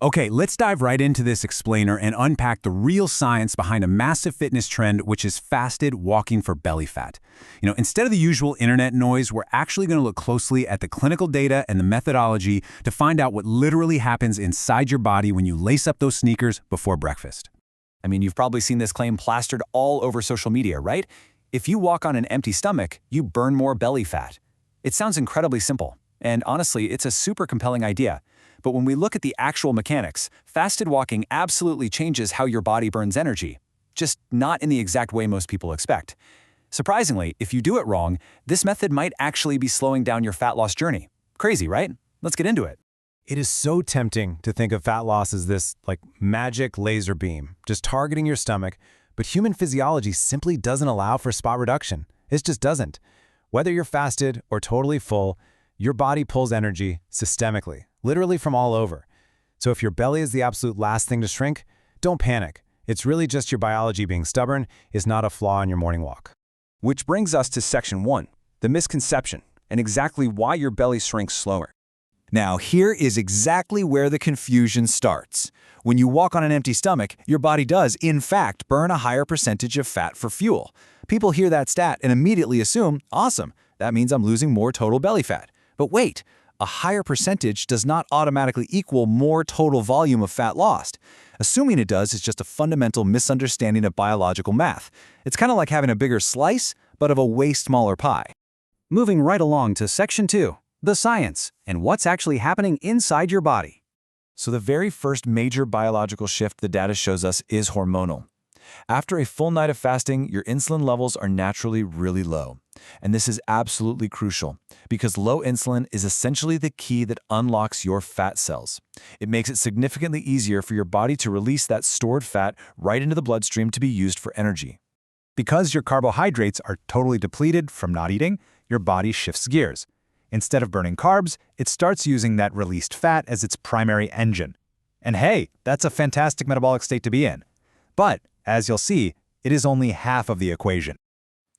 Okay, let's dive right into this explainer and unpack the real science behind a massive fitness trend, which is fasted walking for belly fat. Instead of the usual internet noise, we're actually going to look closely at the clinical data and the methodology to find out what literally happens inside your body when you lace up those sneakers before breakfast. I mean, you've probably seen this claim plastered all over social media, right? If you walk on an empty stomach, you burn more belly fat. It sounds incredibly simple, and honestly, it's a super compelling idea. But when we look at the actual mechanics, fasted walking absolutely changes how your body burns energy, just not in the exact way most people expect. Surprisingly, if you do it wrong, this method might actually be slowing down your fat loss journey. Crazy, right? Let's get into it. It is so tempting to think of fat loss as this, magic laser beam, just targeting your stomach, but human physiology simply doesn't allow for spot reduction. It just doesn't. Whether you're fasted or totally full, your body pulls energy systemically, literally from all over. So if your belly is the absolute last thing to shrink, don't panic. It's really just your biology being stubborn, is not a flaw in your morning walk. Which brings us to section 1, the misconception, and exactly why your belly shrinks slower. Now, here is exactly where the confusion starts. When you walk on an empty stomach, your body does, in fact, burn a higher percentage of fat for fuel. People hear that stat and immediately assume, awesome, that means I'm losing more total belly fat. But wait, a higher percentage does not automatically equal more total volume of fat lost. Assuming it does is just a fundamental misunderstanding of biological math. It's kind of like having a bigger slice, but of a way smaller pie. Moving right along to section 2, the science, and what's actually happening inside your body. So the very first major biological shift the data shows us is hormonal. After a full night of fasting, your insulin levels are naturally really low. And this is absolutely crucial because low insulin is essentially the key that unlocks your fat cells. It makes it significantly easier for your body to release that stored fat right into the bloodstream to be used for energy. Because your carbohydrates are totally depleted from not eating, your body shifts gears. Instead of burning carbs, it starts using that released fat as its primary engine. And hey, that's a fantastic metabolic state to be in. But, as you'll see, it is only half of the equation.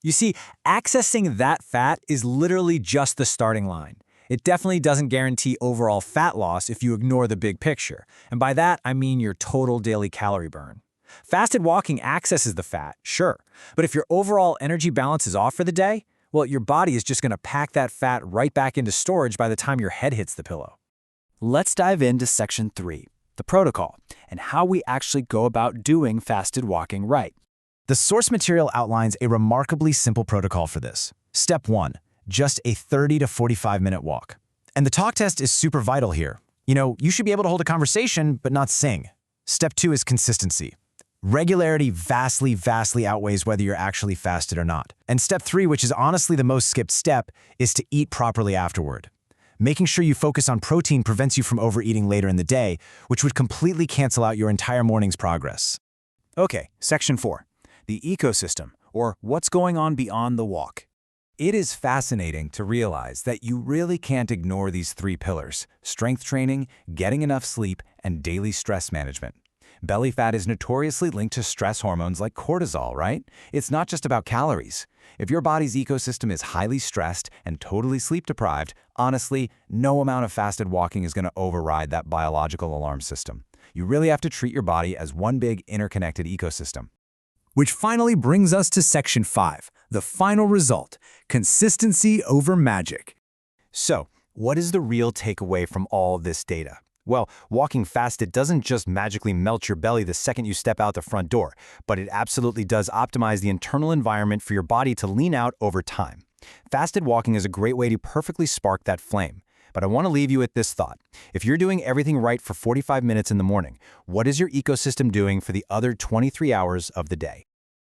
You see, accessing that fat is literally just the starting line. It definitely doesn't guarantee overall fat loss if you ignore the big picture. And by that, I mean your total daily calorie burn. Fasted walking accesses the fat, sure. But if your overall energy balance is off for the day, well, your body is just going to pack that fat right back into storage by the time your head hits the pillow. Let's dive into section 3, the protocol, and how we actually go about doing fasted walking right. The source material outlines a remarkably simple protocol for this. Step 1, just a 30 to 45-minute walk. And the talk test is super vital here. You should be able to hold a conversation, but not sing. Step 2 is consistency. Regularity vastly outweighs whether you're actually fasted or not. And step 3, which is honestly the most skipped step, is to eat properly afterward. Making sure you focus on protein prevents you from overeating later in the day, which would completely cancel out your entire morning's progress. Okay, section 4, the ecosystem, or what's going on beyond the walk. It is fascinating to realize that you really can't ignore these 3 pillars: strength training, getting enough sleep, and daily stress management. Belly fat is notoriously linked to stress hormones like cortisol, right? It's not just about calories. If your body's ecosystem is highly stressed and totally sleep-deprived, honestly, no amount of fasted walking is going to override that biological alarm system. You really have to treat your body as one big interconnected ecosystem. Which finally brings us to section 5, the final result: consistency over magic. So, what is the real takeaway from all of this data? Well, walking fasted doesn't just magically melt your belly the second you step out the front door, but it absolutely does optimize the internal environment for your body to lean out over time. Fasted walking is a great way to perfectly spark that flame. But I want to leave you with this thought. If you're doing everything right for 45 minutes in the morning, what is your ecosystem doing for the other 23 hours of the day?